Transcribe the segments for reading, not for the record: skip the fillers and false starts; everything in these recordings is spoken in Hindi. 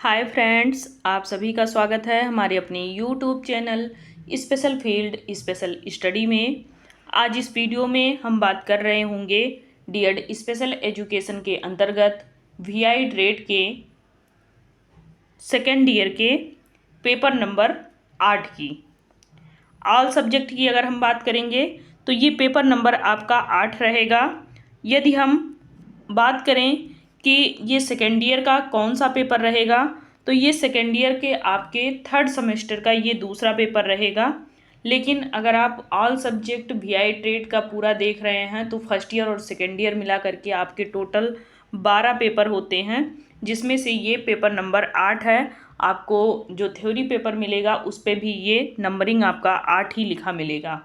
हाय फ्रेंड्स, आप सभी का स्वागत है हमारे अपने YouTube channel special field special study में। आज इस वीडियो में हम बात कर रहे होंगे डीएड स्पेशल एजुकेशन के अंतर्गत वीआई ट्रेड के सेकेंड ईयर के पेपर नंबर 8 की। ऑल सब्जेक्ट की अगर हम बात करेंगे तो ये पेपर नंबर आपका 8 रहेगा। यदि हम बात करें कि ये सेकेंड ईयर का कौन सा पेपर रहेगा, तो ये सेकेंड ईयर के आपके थर्ड सेमेस्टर का ये दूसरा पेपर रहेगा। लेकिन अगर आप ऑल सब्जेक्ट वीआई ट्रेड का पूरा देख रहे हैं तो फर्स्ट ईयर और सेकेंड ईयर मिला करके आपके टोटल 12 पेपर होते हैं, जिसमें से ये पेपर नंबर 8 है। आपको जो थ्योरी पेपर मिलेगा उस पर भी ये नंबरिंग आपका 8 ही लिखा मिलेगा।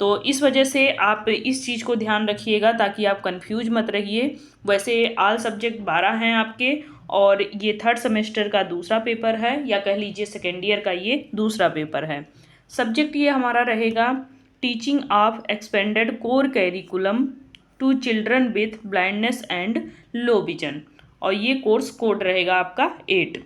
तो इस वजह से आप इस चीज़ को ध्यान रखिएगा ताकि आप कंफ्यूज मत रहिए। वैसे ऑल सब्जेक्ट 12 हैं आपके, और ये थर्ड सेमेस्टर का दूसरा पेपर है, या कह लीजिए सेकेंड ईयर का ये दूसरा पेपर है। सब्जेक्ट ये हमारा रहेगा teaching of expanded core curriculum to children with blindness and low vision, और ये कोर्स कोड रहेगा आपका 8।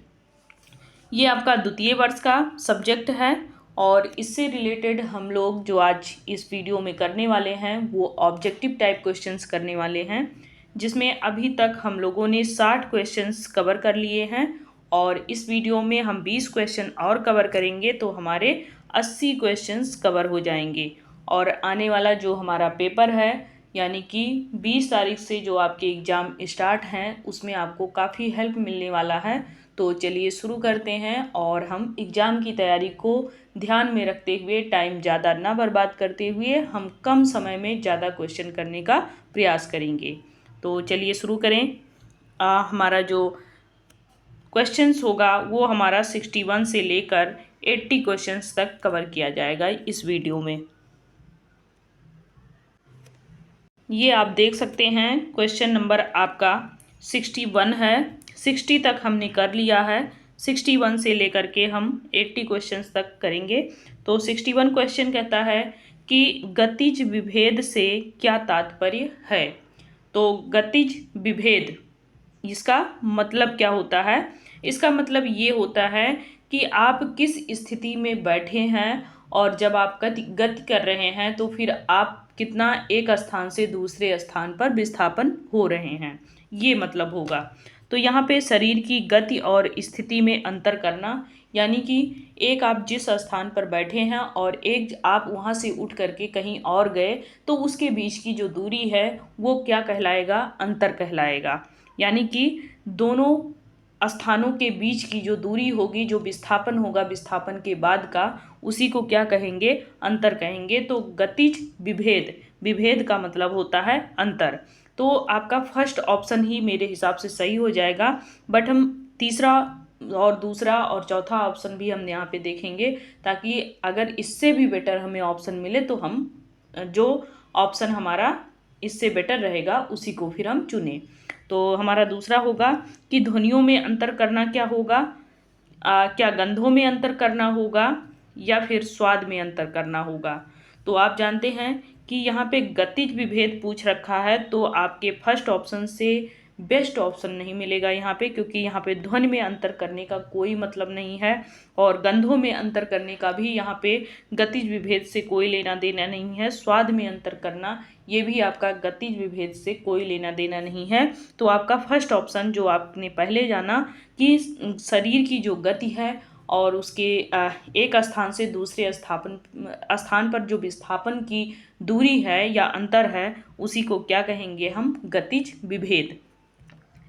ये आपका द्वितीय वर्ष का सब्जेक्ट है, और इससे रिलेटेड हम लोग जो आज इस वीडियो में करने वाले हैं वो ऑब्जेक्टिव टाइप क्वेश्चंस करने वाले हैं, जिसमें अभी तक हम लोगों ने 60 क्वेश्चंस कवर कर लिए हैं, और इस वीडियो में हम 20 क्वेश्चन और कवर करेंगे तो हमारे 80 क्वेश्चंस कवर हो जाएंगे। और आने वाला जो हमारा पेपर है, यानी कि 20 तारीख से जो आपके एग्ज़ाम स्टार्ट हैं, उसमें आपको काफ़ी हेल्प मिलने वाला है। तो चलिए शुरू करते हैं, और हम एग्ज़ाम की तैयारी को ध्यान में रखते हुए, टाइम ज़्यादा ना बर्बाद करते हुए, हम कम समय में ज़्यादा क्वेश्चन करने का प्रयास करेंगे। तो चलिए शुरू करें। हमारा जो क्वेश्चंस होगा वो हमारा 61 से लेकर 80 क्वेश्चंस तक कवर किया जाएगा इस वीडियो में। ये आप देख सकते हैं क्वेश्चन नंबर आपका 61 है। 60 तक हमने कर लिया है, 61 से लेकर के हम 80 क्वेश्चंस तक करेंगे। तो 61 क्वेश्चन कहता है कि गतिज विभेद से क्या तात्पर्य है। तो गतिज विभेद, इसका मतलब क्या होता है? इसका मतलब ये होता है कि आप किस स्थिति में बैठे हैं, और जब आप गति कर रहे हैं तो फिर आप कितना एक स्थान से दूसरे स्थान पर विस्थापन हो रहे हैं, ये मतलब होगा। तो यहाँ पे शरीर की गति और स्थिति में अंतर करना, यानी कि एक आप जिस स्थान पर बैठे हैं और एक आप वहाँ से उठ करके कहीं और गए, तो उसके बीच की जो दूरी है वो क्या कहलाएगा? अंतर कहलाएगा। यानी कि दोनों स्थानों के बीच की जो दूरी होगी, जो विस्थापन होगा विस्थापन के बाद का, उसी को क्या कहेंगे? अंतर कहेंगे। तो गतिज विभेद, विभेद का मतलब होता है अंतर। तो आपका फर्स्ट ऑप्शन ही मेरे हिसाब से सही हो जाएगा, बट हम तीसरा और दूसरा और चौथा ऑप्शन भी हम यहाँ पे देखेंगे, ताकि अगर इससे भी बेटर हमें ऑप्शन मिले तो हम जो ऑप्शन हमारा इससे बेटर रहेगा उसी को फिर हम चुनें। तो हमारा दूसरा होगा कि ध्वनियों में अंतर करना क्या होगा? क्या गंधों में अंतर करना होगा, या फिर स्वाद में अंतर करना होगा? तो आप जानते हैं कि यहाँ पे गतिज विभेद पूछ रखा है, तो आपके फर्स्ट ऑप्शन से बेस्ट ऑप्शन नहीं मिलेगा यहाँ पे, क्योंकि यहाँ पे ध्वनि में अंतर करने का कोई मतलब नहीं है, और गंधों में अंतर करने का भी यहाँ पे गतिज विभेद से कोई लेना देना नहीं है। स्वाद में अंतर करना, ये भी आपका गतिज विभेद से कोई लेना देना नहीं है। तो आपका फर्स्ट ऑप्शन जो आपने पहले जाना कि शरीर की जो गति है और उसके एक स्थान से दूसरे स्थान पर जो विस्थापन की दूरी है या अंतर है, उसी को क्या कहेंगे हम? गतिज विभेद।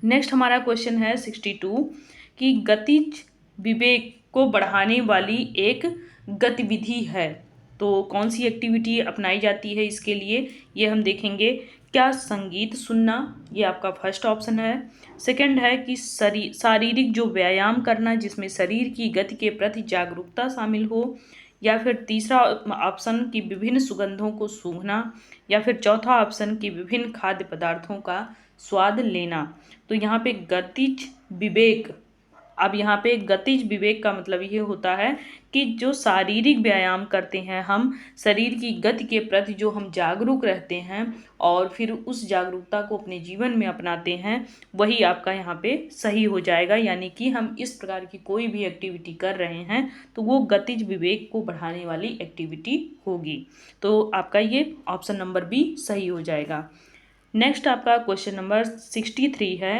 नेक्स्ट हमारा क्वेश्चन है 62 कि गतिज विवेक को बढ़ाने वाली एक गतिविधि है। तो कौन सी एक्टिविटी अपनाई जाती है इसके लिए, ये हम देखेंगे। क्या संगीत सुनना, ये आपका फर्स्ट ऑप्शन है। सेकंड है कि शारीरिक जो व्यायाम करना, जिसमें शरीर की गति के प्रति जागरूकता शामिल हो। या फिर तीसरा ऑप्शन कि विभिन्न सुगंधों को सूंघना। या फिर चौथा ऑप्शन कि विभिन्न खाद्य पदार्थों का स्वाद लेना। तो यहाँ पे गतिज विवेक अब यहाँ पे गतिज विवेक का मतलब ये होता है कि जो शारीरिक व्यायाम करते हैं हम, शरीर की गति के प्रति जो हम जागरूक रहते हैं और फिर उस जागरूकता को अपने जीवन में अपनाते हैं, वही आपका यहाँ पे सही हो जाएगा। यानी कि हम इस प्रकार की कोई भी एक्टिविटी कर रहे हैं तो वो गतिज विवेक को बढ़ाने वाली एक्टिविटी होगी। तो आपका ये ऑप्शन नंबर बी सही हो जाएगा। नेक्स्ट आपका क्वेश्चन नंबर 63 है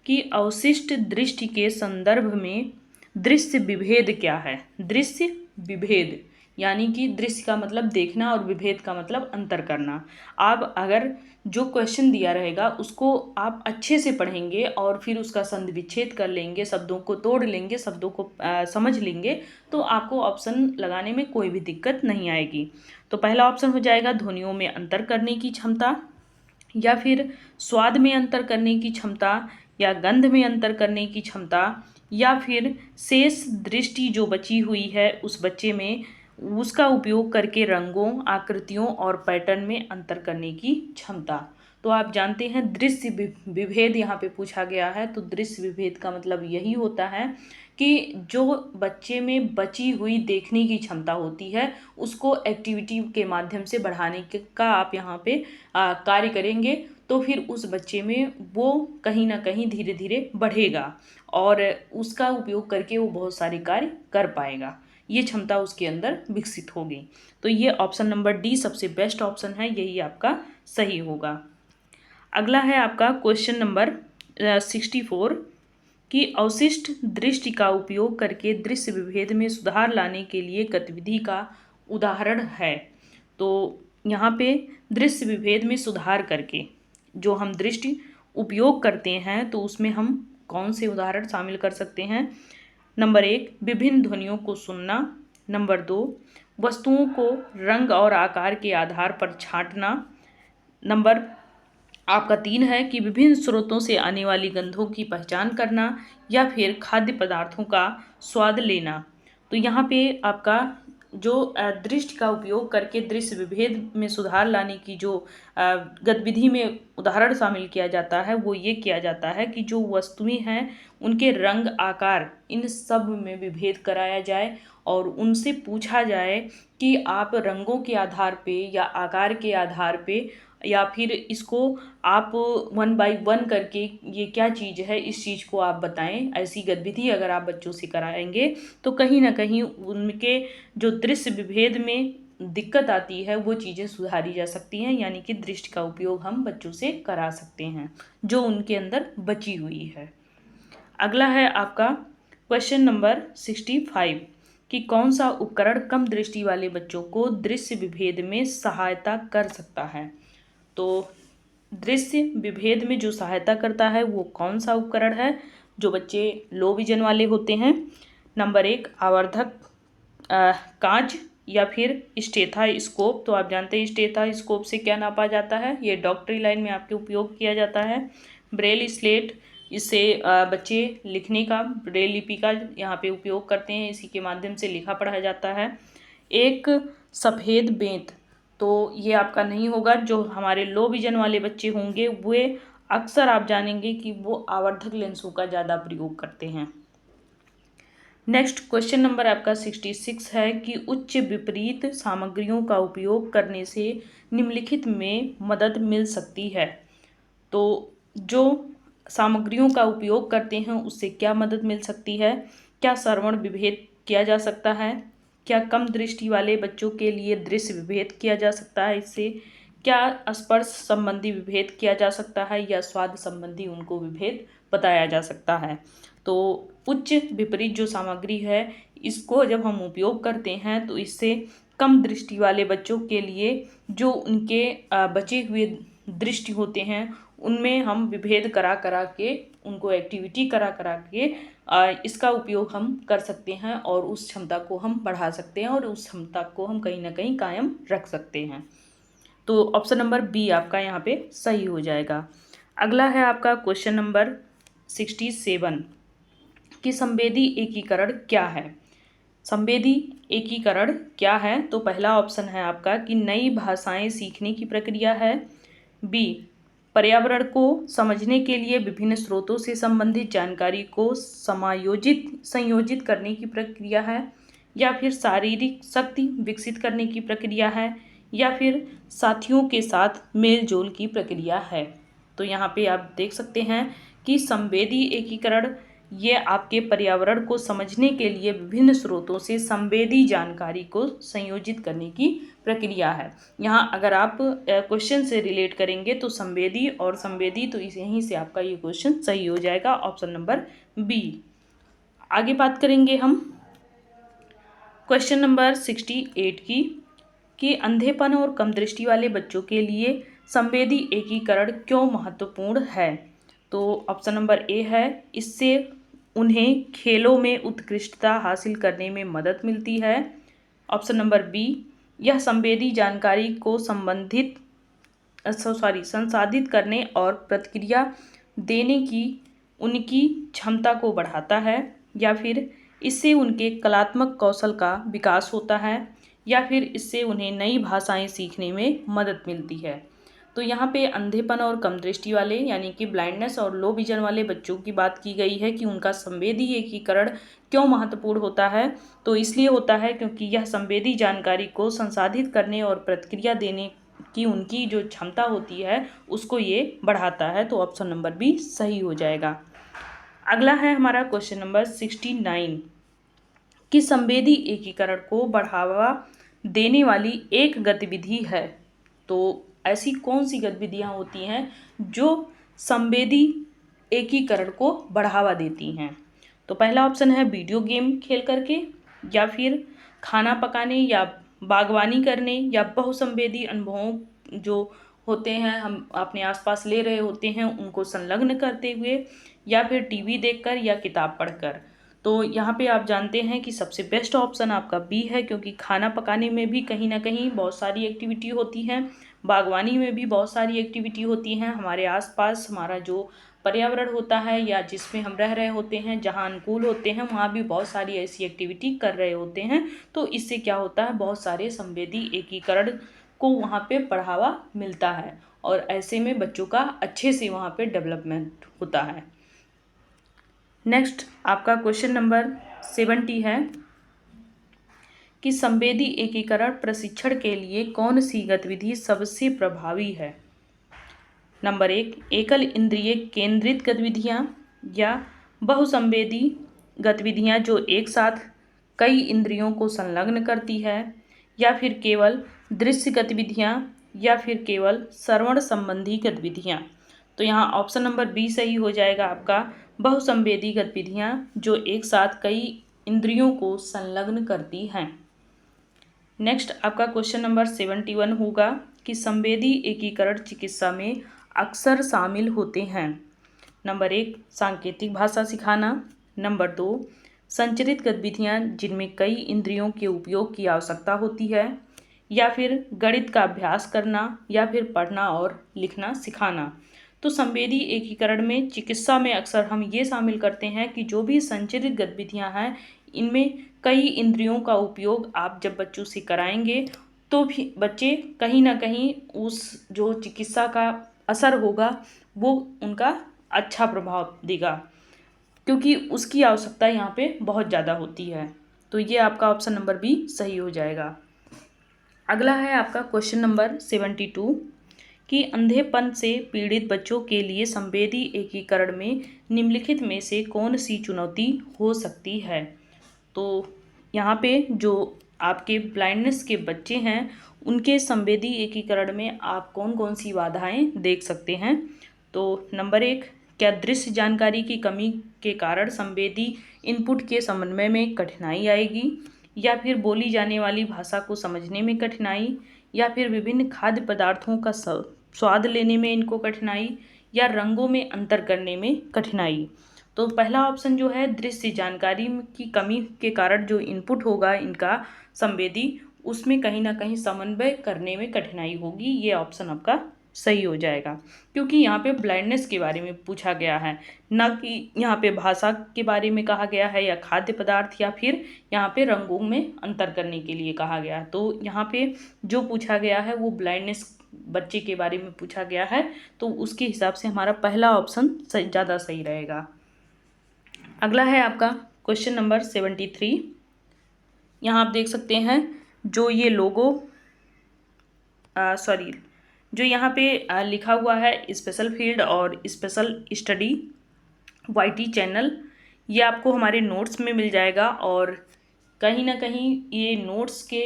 कि अवशिष्ट दृष्टि के संदर्भ में दृश्य विभेद क्या है। दृश्य विभेद यानी कि दृश्य का मतलब देखना और विभेद का मतलब अंतर करना। आप अगर जो क्वेश्चन दिया रहेगा उसको आप अच्छे से पढ़ेंगे और फिर उसका संधि विच्छेद कर लेंगे, शब्दों को तोड़ लेंगे, शब्दों को समझ लेंगे, तो आपको ऑप्शन लगाने में कोई भी दिक्कत नहीं आएगी। तो पहला ऑप्शन हो जाएगा ध्वनियों में अंतर करने की क्षमता, या फिर स्वाद में अंतर करने की क्षमता, या गंध में अंतर करने की क्षमता, या फिर शेष दृष्टि जो बची हुई है उस बच्चे में उसका उपयोग करके रंगों, आकृतियों और पैटर्न में अंतर करने की क्षमता। तो आप जानते हैं दृश्य विभेद यहाँ पे पूछा गया है, तो दृश्य विभेद का मतलब यही होता है कि जो बच्चे में बची हुई देखने की क्षमता होती है उसको एक्टिविटी के माध्यम से बढ़ाने का आप यहाँ पे कार्य करेंगे, तो फिर उस बच्चे में वो कहीं ना कहीं धीरे धीरे बढ़ेगा और उसका उपयोग करके वो बहुत सारे कार्य कर पाएगा, ये क्षमता उसके अंदर विकसित होगी। तो ये ऑप्शन नंबर डी सबसे बेस्ट ऑप्शन है, यही आपका सही होगा। अगला है आपका क्वेश्चन नंबर 64 कि अवशिष्ट दृष्टि का उपयोग करके दृश्य विभेद में सुधार लाने के लिए गतिविधि का उदाहरण है। तो यहाँ पे दृश्य विभेद में सुधार करके जो हम दृष्टि उपयोग करते हैं तो उसमें हम कौन से उदाहरण शामिल कर सकते हैं। नंबर 1 विभिन्न ध्वनियों को सुनना, नंबर 2 वस्तुओं को रंग और आकार के आधार पर छांटना, नंबर आपका 3 है कि विभिन्न स्रोतों से आने वाली गंधों की पहचान करना, या फिर खाद्य पदार्थों का स्वाद लेना। तो यहाँ पे आपका जो दृष्टि का उपयोग करके दृश्य विभेद में सुधार लाने की जो गतिविधि में उदाहरण शामिल किया जाता है वो ये किया जाता है कि जो वस्तुएं हैं उनके रंग, आकार, इन सब में विभेद कराया जाए और उनसे पूछा जाए कि आप रंगों के आधार पे या आकार के आधार पे या फिर इसको आप 1 बाय 1 करके ये क्या चीज़ है इस चीज़ को आप बताएं। ऐसी गतिविधि अगर आप बच्चों से कराएंगे तो कहीं ना कहीं उनके जो दृश्य विभेद में दिक्कत आती है वो चीज़ें सुधारी जा सकती हैं, यानी कि दृष्टि का उपयोग हम बच्चों से करा सकते हैं जो उनके अंदर बची हुई है। अगला है आपका क्वेश्चन नंबर 65 कि कौन सा उपकरण कम दृष्टि वाले बच्चों को दृश्य विभेद में सहायता कर सकता है। तो दृश्य विभेद में जो सहायता करता है वो कौन सा उपकरण है जो बच्चे लो विजन वाले होते हैं। नंबर 1 आवर्धक कांच, या फिर स्टेथास्कोप। तो आप जानते हैं स्टेथास्कोप से क्या नापा जाता है, ये डॉक्टरी लाइन में आपके उपयोग किया जाता है। ब्रेल स्लेट, इससे बच्चे लिखने का, ब्रेल लिपि का यहाँ पे उपयोग करते हैं, इसी के माध्यम से लिखा पढ़ा जाता है। एक सफ़ेद बेंत, तो ये आपका नहीं होगा। जो हमारे लो विजन वाले बच्चे होंगे वे अक्सर आप जानेंगे कि वो आवर्धक लेंसों का ज़्यादा प्रयोग करते हैं। नेक्स्ट क्वेश्चन नंबर आपका 66 है कि उच्च विपरीत सामग्रियों का उपयोग करने से निम्नलिखित में मदद मिल सकती है। तो जो सामग्रियों का उपयोग करते हैं उससे क्या मदद मिल सकती है। क्या श्रवण विभेद किया जा सकता है, क्या कम दृष्टि वाले बच्चों के लिए दृश्य विभेद किया जा सकता है इससे, क्या स्पर्श संबंधी विभेद किया जा सकता है, या स्वाद संबंधी उनको विभेद बताया जा सकता है। तो उच्च विपरीत जो सामग्री है इसको जब हम उपयोग करते हैं तो इससे कम दृष्टि वाले बच्चों के लिए जो उनके बचे हुए दृष्टि होते हैं उनमें हम विभेद करा करा के उनको एक्टिविटी करा करा के इसका उपयोग हम कर सकते हैं और उस क्षमता को हम बढ़ा सकते हैं और उस क्षमता को हम कहीं ना कहीं कायम रख सकते हैं। तो ऑप्शन नंबर बी आपका यहाँ पे सही हो जाएगा। अगला है आपका क्वेश्चन नंबर 67 कि संवेदी एकीकरण क्या है। संवेदी एकीकरण क्या है। तो पहला ऑप्शन है आपका कि नई भाषाएं सीखने की प्रक्रिया है, बी पर्यावरण को समझने के लिए विभिन्न स्रोतों से संबंधित जानकारी को संयोजित करने की प्रक्रिया है, या फिर शारीरिक शक्ति विकसित करने की प्रक्रिया है, या फिर साथियों के साथ मेल जोल की प्रक्रिया है। तो यहाँ पे आप देख सकते हैं कि संवेदी एकीकरण ये आपके पर्यावरण को समझने के लिए विभिन्न स्रोतों से संवेदी जानकारी को संयोजित करने की प्रक्रिया है। यहाँ अगर आप क्वेश्चन से रिलेट करेंगे तो संवेदी और संवेदी, तो यहीं से आपका ये क्वेश्चन सही हो जाएगा, ऑप्शन नंबर बी। आगे बात करेंगे हम क्वेश्चन नंबर 68 की, कि अंधेपन और कम दृष्टि वाले बच्चों के लिए संवेदी एकीकरण क्यों महत्वपूर्ण है। तो ऑप्शन नंबर ए है, इससे उन्हें खेलों में उत्कृष्टता हासिल करने में मदद मिलती है। ऑप्शन नंबर बी, यह संवेदी जानकारी को संसाधित करने और प्रतिक्रिया देने की उनकी क्षमता को बढ़ाता है, या फिर इससे उनके कलात्मक कौशल का विकास होता है, या फिर इससे उन्हें नई भाषाएं सीखने में मदद मिलती है। तो यहाँ पे अंधेपन और कम दृष्टि वाले यानी कि ब्लाइंडनेस और लो विजन वाले बच्चों की बात की गई है कि उनका संवेदी एकीकरण क्यों महत्वपूर्ण होता है। तो इसलिए होता है क्योंकि यह संवेदी जानकारी को संसाधित करने और प्रतिक्रिया देने की उनकी जो क्षमता होती है उसको ये बढ़ाता है। तो ऑप्शन नंबर बी सही हो जाएगा। अगला है हमारा क्वेश्चन नंबर 69 कि संवेदी एकीकरण को बढ़ावा देने वाली एक गतिविधि है। तो ऐसी कौन सी गतिविधियां होती हैं जो संवेदी एकीकरण को बढ़ावा देती हैं। तो पहला ऑप्शन है वीडियो गेम खेल करके, या फिर खाना पकाने या बागवानी करने, या बहुसंवेदी अनुभवों जो होते हैं हम अपने आसपास ले रहे होते हैं उनको संलग्न करते हुए, या फिर टीवी देखकर या किताब पढ़कर। तो यहाँ पे आप जानते हैं कि सबसे बेस्ट ऑप्शन आपका बी है, क्योंकि खाना पकाने में भी कहीं ना कहीं बहुत सारी एक्टिविटी होती हैं, बागवानी में भी बहुत सारी एक्टिविटी होती हैं। हमारे आसपास हमारा जो पर्यावरण होता है या जिसमें हम रह रहे होते हैं, जहाँ अनुकूल होते हैं, वहाँ भी बहुत सारी ऐसी एक्टिविटी कर रहे होते हैं। तो इससे क्या होता है, बहुत सारे संवेदी एकीकरण को वहाँ पे बढ़ावा मिलता है, और ऐसे में बच्चों का अच्छे से वहाँ पे डेवलपमेंट होता है। नेक्स्ट आपका क्वेश्चन नंबर 70 है कि संवेदी एकीकरण प्रशिक्षण के लिए कौन सी गतिविधि सबसे प्रभावी है। नंबर 1, एकल इंद्रिय केंद्रित गतिविधियाँ, या बहुसंवेदी गतिविधियाँ जो एक साथ कई इंद्रियों को संलग्न करती है, या फिर केवल दृश्य गतिविधियाँ, या फिर केवल श्रवण संबंधी गतिविधियाँ। तो यहाँ ऑप्शन नंबर बी सही हो जाएगा आपका, बहुसंवेदी गतिविधियाँ जो एक साथ कई इंद्रियों को संलग्न करती हैं। नेक्स्ट आपका क्वेश्चन नंबर 71 होगा कि संवेदी एकीकरण चिकित्सा में अक्सर शामिल होते हैं। नंबर 1, सांकेतिक भाषा सिखाना। नंबर 2, संचरित गतिविधियाँ जिनमें कई इंद्रियों के उपयोग की आवश्यकता होती है, या फिर गणित का अभ्यास करना, या फिर पढ़ना और लिखना सिखाना। तो संवेदी एकीकरण में चिकित्सा में अक्सर हम ये शामिल करते हैं कि जो भी संचरित गतिविधियाँ हैं इनमें कई इंद्रियों का उपयोग आप जब बच्चों से कराएंगे तो भी बच्चे कहीं ना कहीं उस जो चिकित्सा का असर होगा वो उनका अच्छा प्रभाव देगा, क्योंकि उसकी आवश्यकता यहाँ पे बहुत ज़्यादा होती है। तो ये आपका ऑप्शन नंबर बी सही हो जाएगा। अगला है आपका क्वेश्चन नंबर 72 कि अंधेपन से पीड़ित बच्चों के लिए संवेदी एकीकरण में निम्नलिखित में से कौन सी चुनौती हो सकती है। तो यहाँ पे जो आपके ब्लाइंडनेस के बच्चे हैं उनके संवेदी एकीकरण में आप कौन कौन सी बाधाएं देख सकते हैं। तो नंबर 1, क्या दृश्य जानकारी की कमी के कारण संवेदी इनपुट के समन्वय में कठिनाई आएगी, या फिर बोली जाने वाली भाषा को समझने में कठिनाई, या फिर विभिन्न खाद्य पदार्थों का स्वाद लेने में इनको कठिनाई, या रंगों में अंतर करने में कठिनाई। तो पहला ऑप्शन जो है दृश्य जानकारी की कमी के कारण जो इनपुट होगा इनका संवेदी, उसमें कहीं ना कहीं समन्वय करने में कठिनाई होगी। ये ऑप्शन आपका सही हो जाएगा, क्योंकि यहाँ पे ब्लाइंडनेस के बारे में पूछा गया है, ना कि यहाँ पे भाषा के बारे में कहा गया है, या खाद्य पदार्थ, या फिर यहाँ पे रंगों में अंतर करने के लिए कहा गया है। तो यहाँ पे जो पूछा गया है वो ब्लाइंडनेस बच्चे के बारे में पूछा गया है, तो उसके हिसाब से हमारा पहला ऑप्शन ज़्यादा सही रहेगा। अगला है आपका क्वेश्चन नंबर 73। यहाँ आप देख सकते हैं जो ये लोगो जो यहाँ पे लिखा हुआ है स्पेशल फील्ड और स्पेशल स्टडी YT चैनल, ये आपको हमारे नोट्स में मिल जाएगा और कहीं ना कहीं ये नोट्स के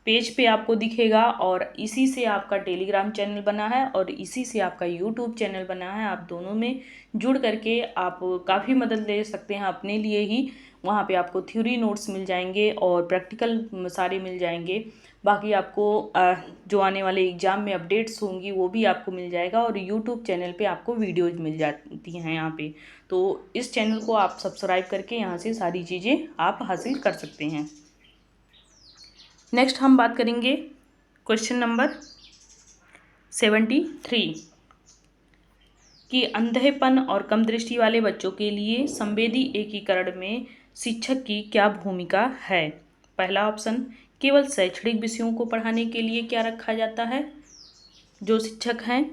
पेज पे आपको दिखेगा और इसी से आपका टेलीग्राम चैनल बना है और इसी से आपका यूट्यूब चैनल बना है। आप दोनों में जुड़ करके आप काफ़ी मदद ले सकते हैं अपने लिए ही। वहाँ पे आपको थ्योरी नोट्स मिल जाएंगे और प्रैक्टिकल सारे मिल जाएंगे। बाकी आपको जो आने वाले एग्ज़ाम में अपडेट्स होंगी वो भी आपको मिल जाएगा और यूट्यूब चैनल पे आपको वीडियोज़ मिल जाती हैं यहाँ पे। तो इस चैनल को आप सब्सक्राइब करके यहाँ से सारी चीज़ें आप हासिल कर सकते हैं। नेक्स्ट हम बात करेंगे क्वेश्चन नंबर 73 कि अंधेपन और कम दृष्टि वाले बच्चों के लिए संवेदी एकीकरण में शिक्षक की क्या भूमिका है। पहला ऑप्शन, केवल शैक्षणिक विषयों को पढ़ाने के लिए क्या रखा जाता है जो शिक्षक हैं,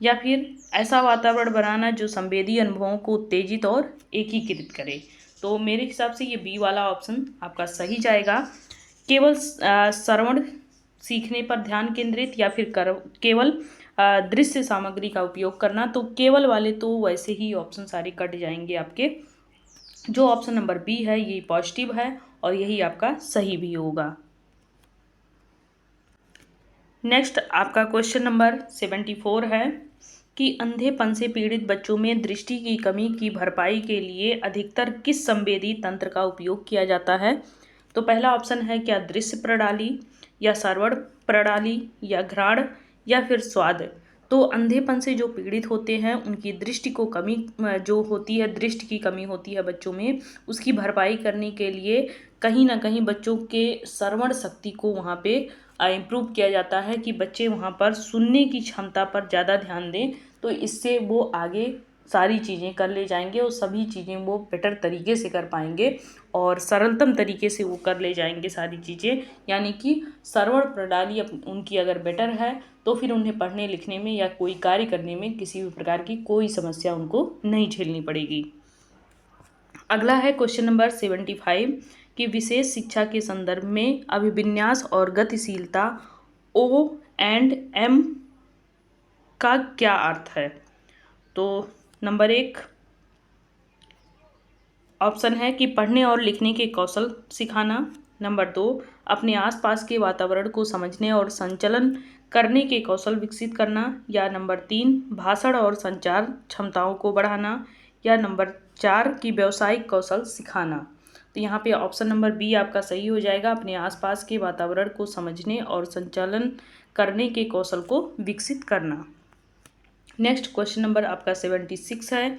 या फिर ऐसा वातावरण बनाना जो संवेदी अनुभवों को उत्तेजित और एकीकृत करे। तो मेरे हिसाब से ये बी वाला ऑप्शन आपका सही जाएगा। केवल श्रवण सीखने पर ध्यान केंद्रित या फिर केवल दृश्य सामग्री का उपयोग करना, तो केवल वाले तो वैसे ही ऑप्शन सारे कट जाएंगे आपके। जो ऑप्शन नंबर बी है ये पॉजिटिव है और यही आपका सही भी होगा। नेक्स्ट आपका क्वेश्चन नंबर 74 है कि अंधेपन से पीड़ित बच्चों में दृष्टि की कमी की भरपाई के लिए अधिकतर किस संवेदी तंत्र का उपयोग किया जाता है। तो पहला ऑप्शन है क्या दृश्य प्रणाली या श्रवण प्रणाली या घ्राण या फिर स्वाद। तो अंधेपन से जो पीड़ित होते हैं उनकी दृष्टि को कमी जो होती है, दृष्टि की कमी होती है बच्चों में, उसकी भरपाई करने के लिए कहीं ना कहीं बच्चों के श्रवण शक्ति को वहाँ पे इम्प्रूव किया जाता है कि बच्चे वहाँ पर सुनने की क्षमता पर ज़्यादा ध्यान दें। तो इससे वो आगे सारी चीज़ें कर ले जाएंगे और सभी चीज़ें वो बेटर तरीके से कर पाएंगे और सरलतम तरीके से वो कर ले जाएंगे सारी चीज़ें। यानी कि श्रवण प्रणाली उनकी अगर बेटर है तो फिर उन्हें पढ़ने लिखने में या कोई कार्य करने में किसी भी प्रकार की कोई समस्या उनको नहीं झेलनी पड़ेगी। अगला है क्वेश्चन नंबर 75 कि विशेष शिक्षा के संदर्भ में अभिविन्यास और गतिशीलता O&M का क्या अर्थ है। तो नंबर 1 ऑप्शन है कि पढ़ने और लिखने के कौशल सिखाना। नंबर 2 अपने आसपास के वातावरण को समझने और संचालन करने के कौशल विकसित करना। या नंबर 3 भाषण और संचार क्षमताओं को बढ़ाना। या नंबर 4 की व्यावसायिक कौशल सिखाना। तो यहाँ पे ऑप्शन नंबर बी आपका सही हो जाएगा, अपने आसपास के वातावरण को समझने और संचालन करने के कौशल को विकसित करना। नेक्स्ट क्वेश्चन नंबर आपका 76 है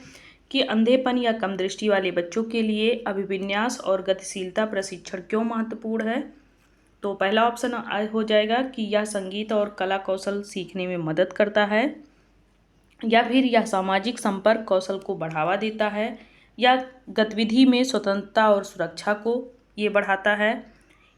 कि अंधेपन या कम दृष्टि वाले बच्चों के लिए अभिविन्यास और गतिशीलता प्रशिक्षण क्यों महत्वपूर्ण है। तो पहला ऑप्शन हो जाएगा कि यह संगीत और कला कौशल सीखने में मदद करता है, या फिर यह सामाजिक संपर्क कौशल को बढ़ावा देता है, या गतिविधि में स्वतंत्रता और सुरक्षा को ये बढ़ाता है,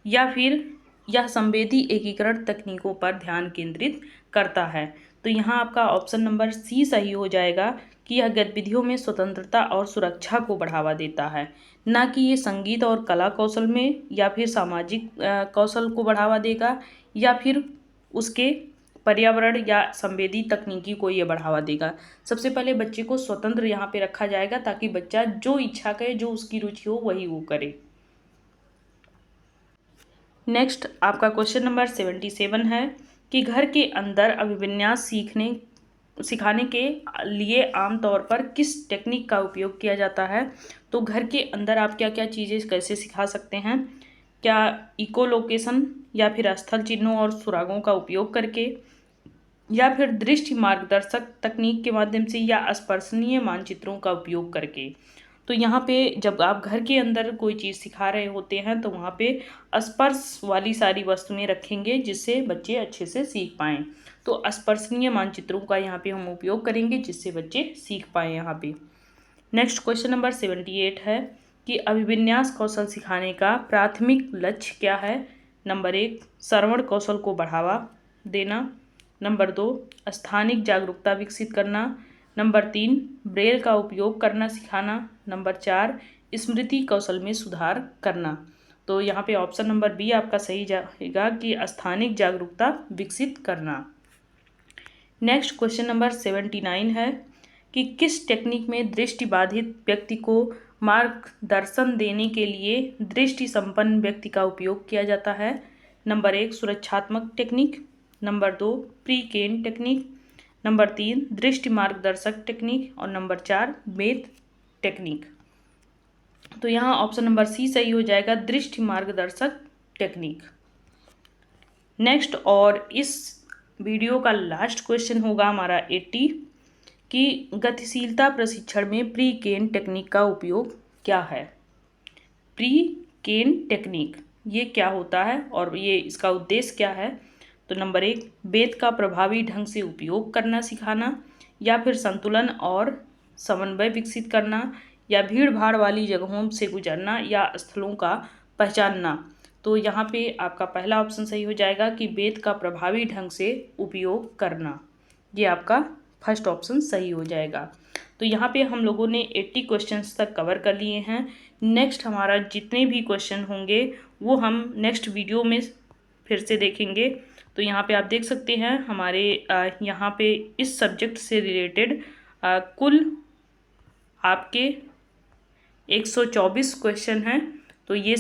या फिर यह संवेदी एकीकरण तकनीकों पर ध्यान केंद्रित करता है। तो यहाँ आपका ऑप्शन नंबर सी सही हो जाएगा कि यह गतिविधियों में स्वतंत्रता और सुरक्षा को बढ़ावा देता है, ना कि ये संगीत और कला कौशल में या फिर सामाजिक कौशल को बढ़ावा देगा या फिर उसके पर्यावरण या संवेदी तकनीकी को ये बढ़ावा देगा। सबसे पहले बच्चे को स्वतंत्र यहाँ पे रखा जाएगा ताकि बच्चा जो इच्छा करे, जो उसकी रुचि हो वही वो करे। नेक्स्ट आपका क्वेश्चन नंबर 77 है कि घर के अंदर अभिविन्यास सिखाने के लिए आमतौर पर किस टेक्निक का उपयोग किया जाता है। तो घर के अंदर आप क्या क्या चीज़ें कैसे सिखा सकते हैं, क्या इकोलोकेशन या फिर स्थल चिन्हों और सुरागों का उपयोग करके, या फिर दृष्टि मार्गदर्शक तकनीक के माध्यम से, या स्पर्शनीय मानचित्रों का उपयोग करके। तो यहाँ पे जब आप घर के अंदर कोई चीज़ सिखा रहे होते हैं तो वहाँ पे स्पर्श वाली सारी वस्तुएं रखेंगे जिससे बच्चे अच्छे से सीख पाएँ। तो स्पर्शनीय मानचित्रों का यहाँ पे हम उपयोग करेंगे जिससे बच्चे सीख पाएँ यहाँ पे। नेक्स्ट क्वेश्चन नंबर 78 है कि अभिविन्यास कौशल सिखाने का प्राथमिक लक्ष्य क्या है। नंबर 1 श्रवण कौशल को बढ़ावा देना, नंबर 2 स्थानिक जागरूकता विकसित करना। नंबर 3 ब्रेल का उपयोग करना सिखाना। नंबर 4 स्मृति कौशल में सुधार करना। तो यहाँ पे ऑप्शन नंबर बी आपका सही जाएगा कि स्थानिक जागरूकता विकसित करना। नेक्स्ट क्वेश्चन नंबर 79 है कि किस टेक्निक में दृष्टिबाधित व्यक्ति को मार्गदर्शन देने के लिए दृष्टि संपन्न व्यक्ति का उपयोग किया जाता है। नंबर 1 सुरक्षात्मक टेक्निक। नंबर 2 प्री केन टेक्निक। नंबर 3 दृष्टि मार्गदर्शक टेक्निक और नंबर 4 मेथ टेक्निक। तो यहाँ ऑप्शन नंबर सी सही हो जाएगा, दृष्टि मार्गदर्शक टेक्निक। नेक्स्ट और इस वीडियो का लास्ट क्वेश्चन होगा हमारा 80 कि गतिशीलता प्रशिक्षण में प्री केन टेक्निक का उपयोग क्या है। प्री केन टेक्निक ये क्या होता है और ये इसका उद्देश्य क्या है। तो नंबर 1 वेद का प्रभावी ढंग से उपयोग करना सिखाना, या फिर संतुलन और समन्वय विकसित करना, या भीड़ भाड़ वाली जगहों से गुजरना, या स्थलों का पहचानना। तो यहाँ पे आपका पहला ऑप्शन सही हो जाएगा कि वेद का प्रभावी ढंग से उपयोग करना। ये आपका फर्स्ट ऑप्शन सही हो जाएगा। तो यहाँ पे हम लोगों ने 80 क्वेश्चंस तक कवर कर लिए हैं। नेक्स्ट हमारा जितने भी क्वेश्चन होंगे वो हम नेक्स्ट वीडियो में फिर से देखेंगे। तो यहाँ पे आप देख सकते हैं हमारे यहाँ पे इस सब्जेक्ट से रिलेटेड कुल आपके 124 क्वेश्चन हैं। तो ये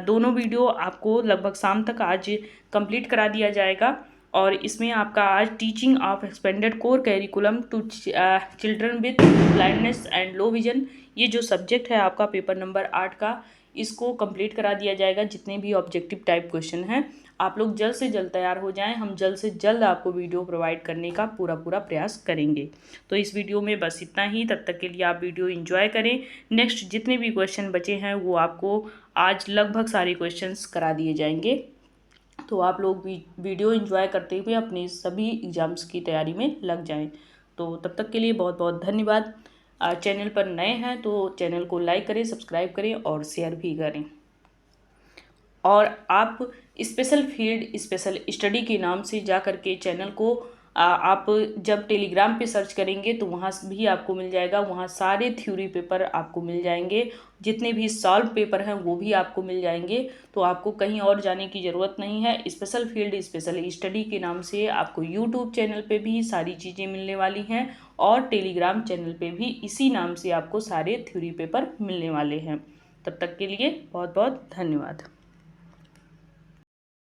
दोनों वीडियो आपको लगभग शाम तक आज कंप्लीट करा दिया जाएगा। और इसमें आपका आज teaching of expanded core curriculum to children with blindness and low vision, ये जो सब्जेक्ट है आपका पेपर नंबर 8 का, इसको कंप्लीट करा दिया जाएगा। जितने भी ऑब्जेक्टिव टाइप क्वेश्चन हैं आप लोग जल्द से जल्द तैयार हो जाएं, हम जल्द से जल्द आपको वीडियो प्रोवाइड करने का पूरा प्रयास करेंगे। तो इस वीडियो में बस इतना ही, तब तक के लिए आप वीडियो एंजॉय करें। नेक्स्ट जितने भी क्वेश्चन बचे हैं वो आपको आज लगभग सारे क्वेश्चंस करा दिए जाएंगे। तो आप लोग भी वीडियो एंजॉय करते हुए अपने सभी एग्ज़ाम्स की तैयारी में लग जाएं। तो तब तक के लिए बहुत बहुत धन्यवाद। चैनल पर नए हैं तो चैनल को लाइक करें, सब्सक्राइब करें और शेयर भी करें। और आप स्पेशल फील्ड स्पेशल स्टडी के नाम से जा कर के चैनल को आप जब टेलीग्राम पे सर्च करेंगे तो वहाँ भी आपको मिल जाएगा। वहाँ सारे थ्योरी पेपर आपको मिल जाएंगे, जितने भी सॉल्व पेपर हैं वो भी आपको मिल जाएंगे। तो आपको कहीं और जाने की ज़रूरत नहीं है। स्पेशल फील्ड स्पेशल स्टडी के नाम से आपको यूट्यूब चैनल पे भी सारी चीज़ें मिलने वाली हैं और टेलीग्राम चैनल पे भी इसी नाम से आपको सारे थ्योरी पेपर मिलने वाले हैं। तब तक के लिए बहुत बहुत धन्यवाद।